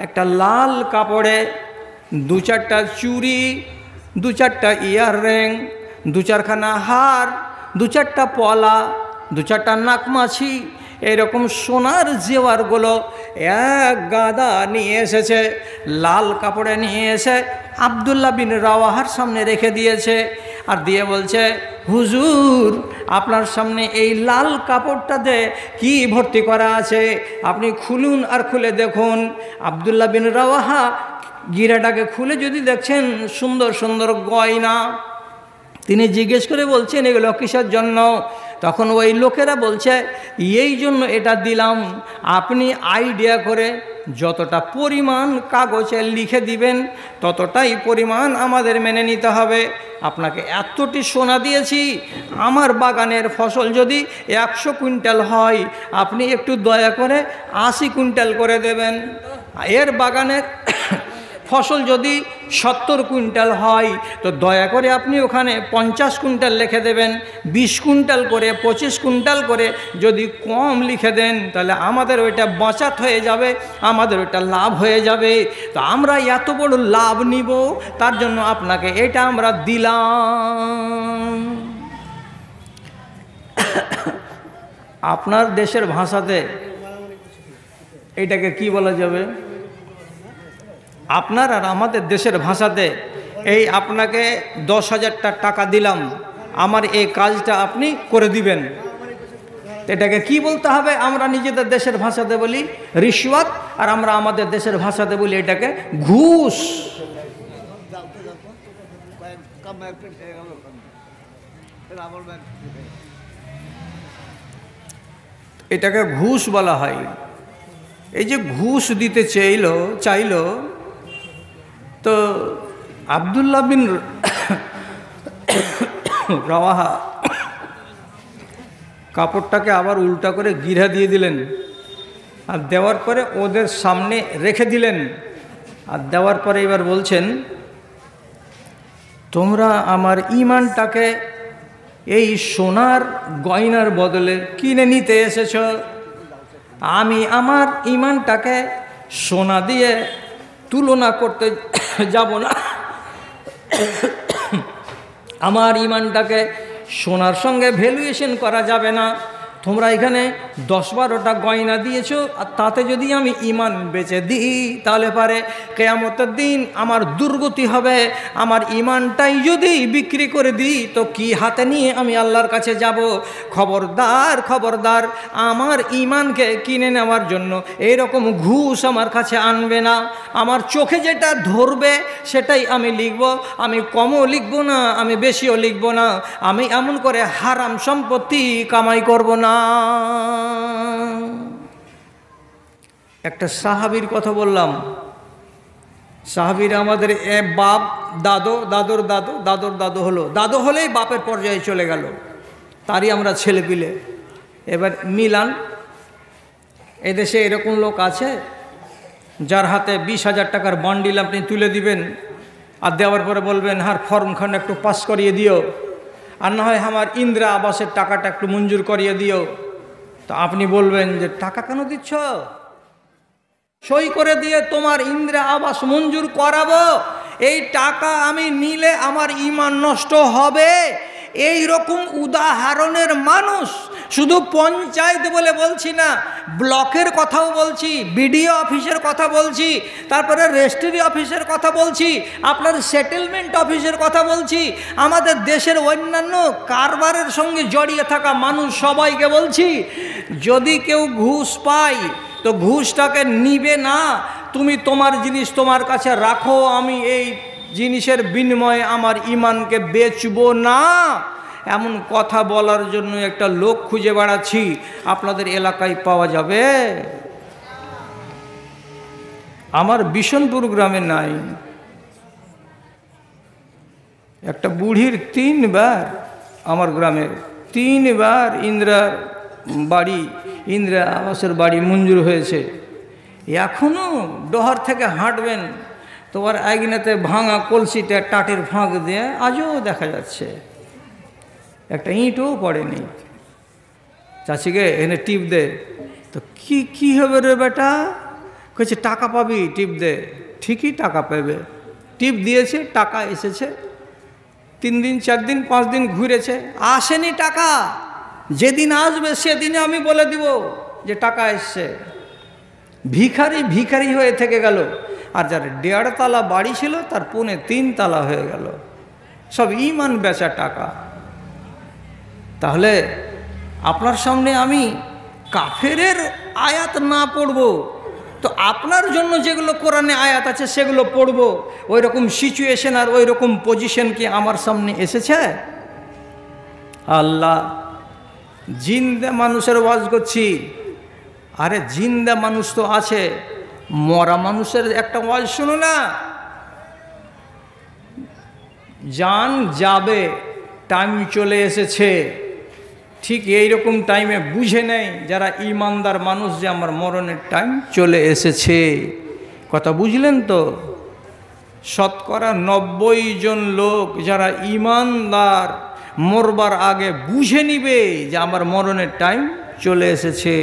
একটা লাল কাপড়ে দু চারটা চুড়ি, দু চারটা ইয়াররিং, দু চারখানা হার, দু চারটা পলা, দু চারটা নাকমাছি, এরকম সোনার জেওয়ারগুলো এক গাদা নিয়ে এসেছে। লাল কাপড়ে নিয়ে এসে আব্দুল্লাহ বিন রাওয়াহার সামনে রেখে দিয়েছে। আর দিয়ে বলছে, হুজুর আপনার সামনে এই লাল কাপড়টাতে কি ভর্তি করা আছে, আপনি খুলুন আর খুলে দেখুন। আব্দুল্লাহ বিন রাওয়াহা গিরাটাকে খুলে যদি দেখছেন সুন্দর সুন্দর গয়না, তিনি জিজ্ঞেস করে বলছেন এগুলো কিসের জন্য? তখন ওই লোকেরা বলছে, এই জন্য এটা দিলাম, আপনি আইডিয়া করে যতটা পরিমাণ কাগজে লিখে দিবেন ততটাই পরিমাণ আমাদের মেনে নিতে হবে। আপনাকে এতটি সোনা দিয়েছি, আমার বাগানের ফসল যদি 100 কুইন্টাল হয়, আপনি একটু দয়া করে 80 কুইন্টাল করে দেবেন। এর বাগানের ফসল যদি 70 কুইন্টাল হয়, তো দয়া করে আপনি ওখানে 50 কুইন্টাল লিখে দেবেন। 20 কুইন্টাল করে, 25 কুইন্টাল করে যদি কম লিখে দেন, তাহলে আমাদের ওইটা বাঁচাত হয়ে যাবে, আমাদের ওইটা লাভ হয়ে যাবে। তো আমরা এত বড় লাভ নিব, তার জন্য আপনাকে এটা আমরা দিলাম। আপনার দেশের ভাষাতে এটাকে কি বলা যাবে? আপনার আর আমাদের দেশের ভাষাতে এই আপনাকে 10,000 টাকা দিলাম, আমার এই কাজটা আপনি করে দিবেন, এটাকে কি বলতে হবে? আমরা নিজেদের দেশের ভাষাতে বলি রিশওয়াত, আর আমরা আমাদের দেশের ভাষাতে বলি এটাকে ঘুষ। এটাকে ঘুষ বলা হয়। এই যে ঘুষ দিতে চাইলো তো আব্দুল্লাহ বিন রাওয়াহা কাপড়টাকে আবার উল্টা করে গিরা দিয়ে দিলেন, আর দেওয়ার পরে ওদের সামনে রেখে দিলেন। আর দেওয়ার পরে এবার বলছেন, তোমরা আমার ঈমানটাকে এই সোনার গয়নার বদলে কিনে নিতে এসেছ। আমি আমার ঈমানটাকে সোনা দিয়ে তুলনা করতে যাব না, আমার ঈমানটাকে সোনার সঙ্গে ভ্যালুয়েশন করা যাবে না। তোমরা এখানে 10-12টা গয়না দিয়েছো, আর তাতে যদি আমি ঈমান বেচে দিই, তাহলে পারে কিয়ামতের দিন আমার দুর্গতি হবে। আমার ঈমানটাই যদি বিক্রি করে দিই, তো কি হাতে নিয়ে আমি আল্লাহর কাছে যাব? খবরদার খবরদার, আমার ঈমানকে কিনে নেওয়ার জন্য এইরকম ঘুষ আমার কাছে আনবে না। আমার চোখে যেটা ধরবে সেটাই আমি লিখব, আমি কমও লিখব না, আমি বেশিও লিখব না। আমি এমন করে হারাম সম্পত্তি কামাই করব না। একটা সাহাবীর কথা বললাম, সাহাবীরা আমাদের বাপ, দাদু, দাদুর দাদু, দাদুর দাদু হলো, দাদু হলেই বাপের পর্যায়ে চলে গেল, তারই আমরা ছেলে পিলে। এবার মিলান, এদেশে এরকম লোক আছে যার হাতে 20,000 টাকার বান্ডিল আপনি তুলে দিবেন, আর দেওয়ার পরে বলবেন, হার ফর্মখান একটু পাস করিয়ে দিও, আর না হয় আমার ইন্দিরা আবাসের টাকাটা একটু মঞ্জুর করিয়ে দিও। তো আপনি বলবেন যে টাকা কেন দিচ্ছ? সই করে দিয়ে তোমার ইন্দিরা আবাস মঞ্জুর করাবো, এই টাকা আমি নিলে আমার ঈমান নষ্ট হবে। এই রকম উদাহরণের মানুষ শুধু পঞ্চায়েত বলে বলছি না, ব্লকের কথাও বলছি, বিডিও অফিসের কথা বলছি, তারপরে রেজিস্ট্রি অফিসের কথা বলছি, আপনার সেটেলমেন্ট অফিসের কথা বলছি, আমাদের দেশের অন্যান্য কারবারের সঙ্গে জড়িয়ে থাকা মানুষ সবাইকে বলছি, যদি কেউ ঘুষ পায় তো ঘুষটাকে নিবে না, তুমি তোমার জিনিস তোমার কাছে রাখো, আমি এই জিনিসের বিনিময়ে আমার ঈমানকে বেচবো না। এমন কথা বলার জন্য একটা লোক খুঁজে বেড়াচ্ছি, আপনাদের এলাকায় পাওয়া যাবে? আমার বিশনপুর গ্রামে নাই। একটা বুড়ির 3 বার, আমার গ্রামের 3 বার ইন্দিরা আবাসের বাড়ি মঞ্জুর হয়েছে। এখনও ডহর থেকে হাঁটবেন, তোমার আইগিনাতে ভাঙা কলসিতে টাটের ফাঁক দিয়ে আজও দেখা যাচ্ছে, একটা ইঁটও পড়েনি। চাচিকে এনে টিপ দে, তো কি হবে রে বেটা? কইছে টাকা পাবি, টিপ দে। ঠিকই টাকা পাবে। টিপ দিয়েছে, টাকা এসেছে। 3 দিন 4 দিন 5 দিন ঘুরেছে, আসেনি টাকা। যেদিন আসবে সেদিনে আমি বলে দিব যে টাকা এসছে। ভিখারি ভিখারি হয়ে থেকে গেল। আর যার 1.5 তলা বাড়ি ছিল তার 3.5 তলা হয়ে গেল। সব ইমান বেচা টাকা। তাহলে আপনার সামনে আমি কাফেরের আয়াত না পড়ব তো আপনার জন্য যেগুলো কোরআনে আয়াত আছে সেগুলো পড়ব। ওই রকম সিচুয়েশন আর ওই রকম পজিশন কি আমার সামনে এসেছে? আল্লাহ, জিন্দা মানুষের ওয়াজ করছি। আরে জিন্দা মানুষ তো আছে, মরা মানুষের একটা ওয়াজ শুনো না। জান যাবে, টাইম চলে এসেছে। ঠিক এইরকম টাইমে বুঝে নেই যারা ইমানদার মানুষ যে আমার মরণের টাইম চলে এসেছে। কথা বুঝলেন তো? শতকরা 90 জন লোক যারা ইমানদার মরবার আগে বুঝে নিবে যে আমার মরণের টাইম চলে এসেছে।